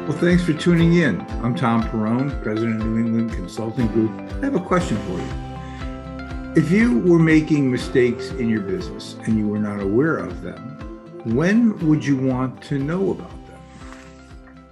Well, thanks for tuning in. I'm Tom Perrone, president of New England Consulting Group. I have a question for you. If you were making mistakes in your business and you were not aware of them, when would you want to know about them?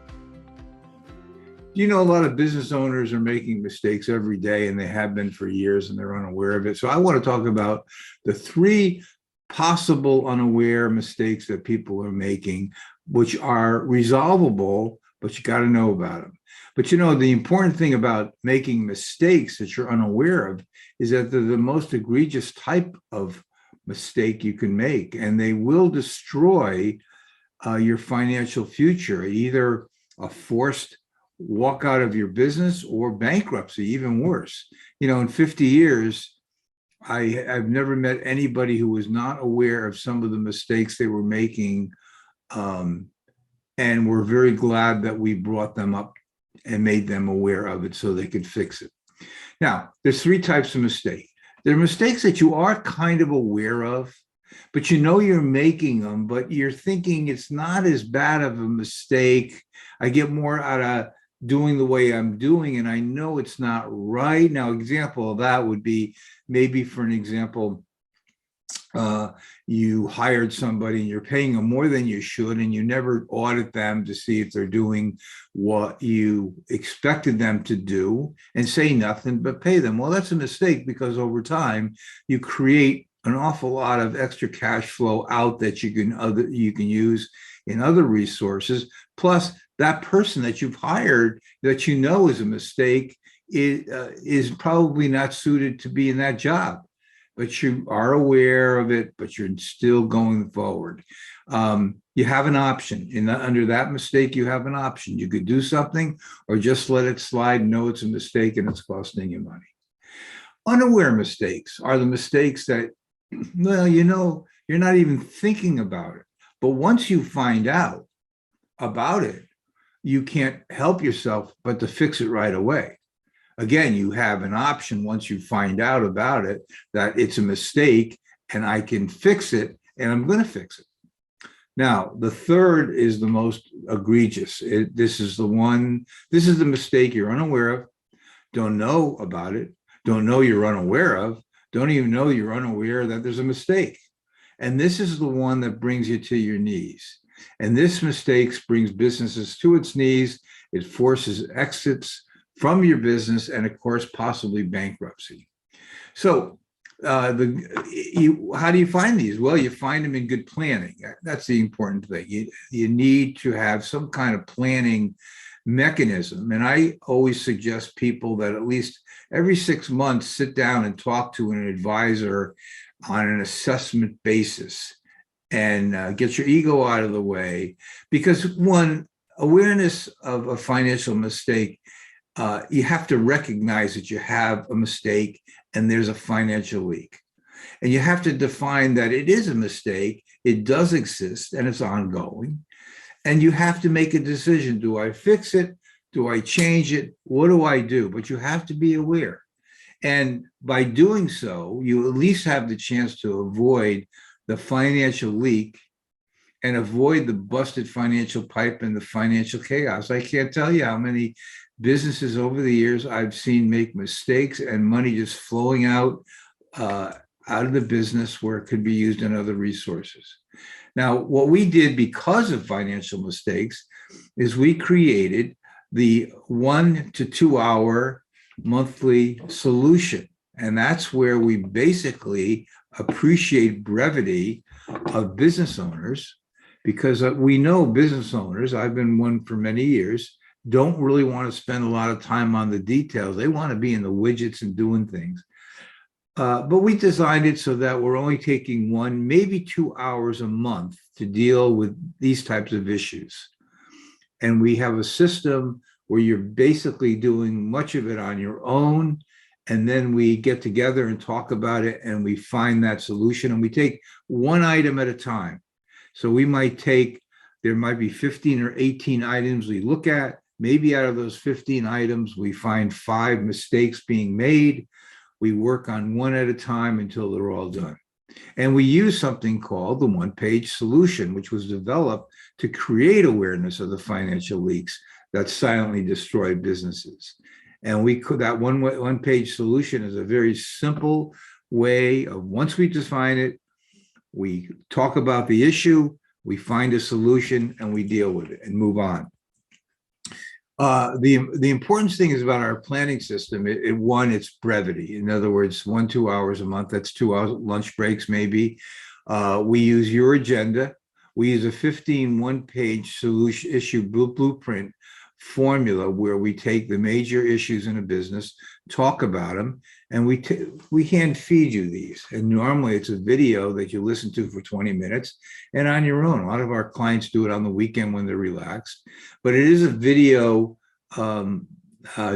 You know, a lot of business owners are making mistakes every day, and they have been for years, and they're unaware of it. So I want to talk about the three possible unaware mistakes that people are making, which are resolvable, but you got to know about them. But you know, the important thing about making mistakes that you're unaware of is that they're the most egregious type of mistake you can make, and they will destroy your financial future, either a forced walk out of your business or bankruptcy, even worse. You know, in 50 years, I've never met anybody who was not aware of some of the mistakes they were making. And we're very glad that we brought them up and made them aware of it so they could fix it. Now, there's three types of mistake. There are mistakes that you are kind of aware of, but you know you're making them, but you're thinking it's not as bad of a mistake. I get more out of doing the way I'm doing, and I know it's not right. Now, example of that would be, maybe for an example, you hired somebody and you're paying them more than you should, and you never audit them to see if they're doing what you expected them to do, and say nothing but pay them. Well, that's a mistake, because over time you create an awful lot of extra cash flow out that you can use in other resources. Plus, that person that you've hired that you know is a mistake is probably not suited to be in that job, but you are aware of it, but you're still going forward. You have an option. Under that mistake, you have an option. You could do something or just let it slide, know it's a mistake and it's costing you money. Unaware mistakes are the mistakes that, well, you know, you're not even thinking about it. But once you find out about it, you can't help yourself but to fix it right away. Again, you have an option once you find out about it, that it's a mistake and I can fix it, and I'm going to fix it. Now, the third is the most egregious. This is the mistake you're unaware of, don't know about it, don't know you're unaware of, don't even know you're unaware that there's a mistake. And this is the one that brings you to your knees. And this mistake brings businesses to its knees. It forces exits from your business, and of course, possibly bankruptcy. So how do you find these? Well, you find them in good planning. That's the important thing. You need to have some kind of planning mechanism. And I always suggest people that at least every 6 months, sit down and talk to an advisor on an assessment basis, and get your ego out of the way. Because one, awareness of a financial mistake, you have to recognize that you have a mistake and there's a financial leak. And you have to define that it is a mistake, it does exist, and it's ongoing. And you have to make a decision. Do I fix it? Do I change it? What do I do? But you have to be aware. And by doing so, you at least have the chance to avoid the financial leak and avoid the busted financial pipe and the financial chaos. I can't tell you how many businesses over the years I've seen make mistakes and money just flowing out of the business where it could be used in other resources. Now, what we did because of financial mistakes is we created the 1 to 2 hour monthly solution. And that's where we basically appreciate brevity of business owners, because we know business owners, I've been one for many years, don't really want to spend a lot of time on the details. They want to be in the widgets and doing things. But we designed it so that we're only taking 1, maybe 2 hours a month to deal with these types of issues. And we have a system where you're basically doing much of it on your own. And then we get together and talk about it, and we find that solution, and we take one item at a time. So there might be 15 or 18 items we look at. Maybe out of those 15 items, we find 5 mistakes being made. We work on one at a time until they're all done. And we use something called the one-page solution, which was developed to create awareness of the financial leaks, that silently destroy businesses. And we could, that one page solution is a very simple way of, once we define it, we talk about the issue, we find a solution, and we deal with it and move on. The important thing is about our planning system. One, it's brevity. In other words, 1-2 hours a month. That's 2 hours lunch breaks, maybe. We use your agenda. We use a 15 one-page solution issue blueprint formula where we take the major issues in a business, talk about them, and we hand feed you these. And normally it's a video that you listen to for 20 minutes and on your own. A lot of our clients do it on the weekend when they're relaxed, but it is a video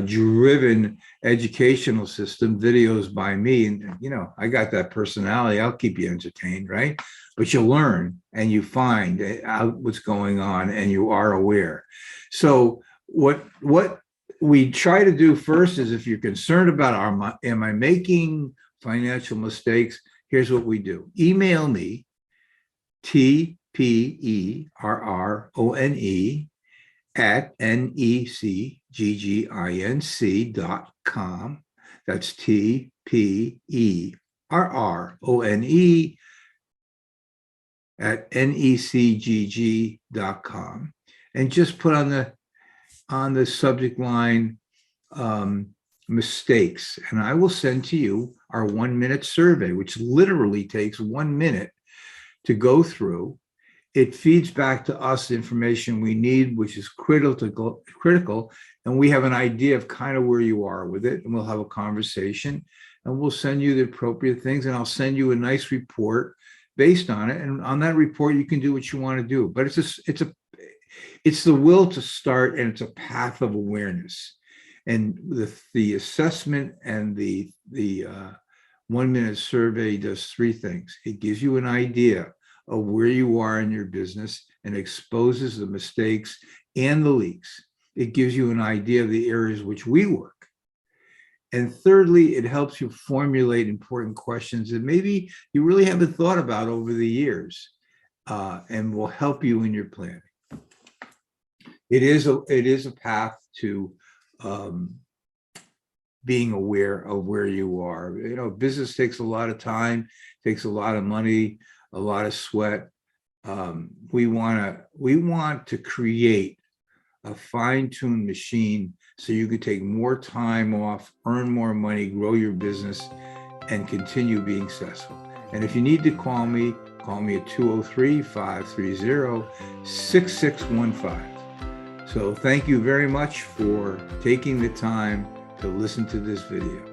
driven educational system, videos by me. And, you know, I got that personality. I'll keep you entertained, right? But you learn and you find out what's going on and you are aware. So what we try to do first is, if you're concerned about am I making financial mistakes, here's what we do. Email me, TPERRONE at necgginc.com. That's TPERRONE at necgg.com, and just put on the subject line mistakes, and I will send to you our 1-minute survey, which literally takes 1 minute to go through. It feeds back to us the information we need, which is critical, and we have an idea of kind of where you are with it, and we'll have a conversation, and we'll send you the appropriate things, and I'll send you a nice report based on it. And on that report, you can do what you want to do. But it's the will to start, and it's a path of awareness. And the assessment and the 1-minute survey does 3 things. It gives you an idea of where you are in your business and exposes the mistakes and the leaks. It gives you an idea of the areas which we work. And thirdly, it helps you formulate important questions that maybe you really haven't thought about over the years, and will help you in your planning. It is a path to being aware of where you are. You know, business takes a lot of time, takes a lot of money, a lot of sweat. We want to create a fine-tuned machine so you can take more time off, earn more money, grow your business, and continue being successful. And if you need to call me at 203-530-6615. So thank you very much for taking the time to listen to this video.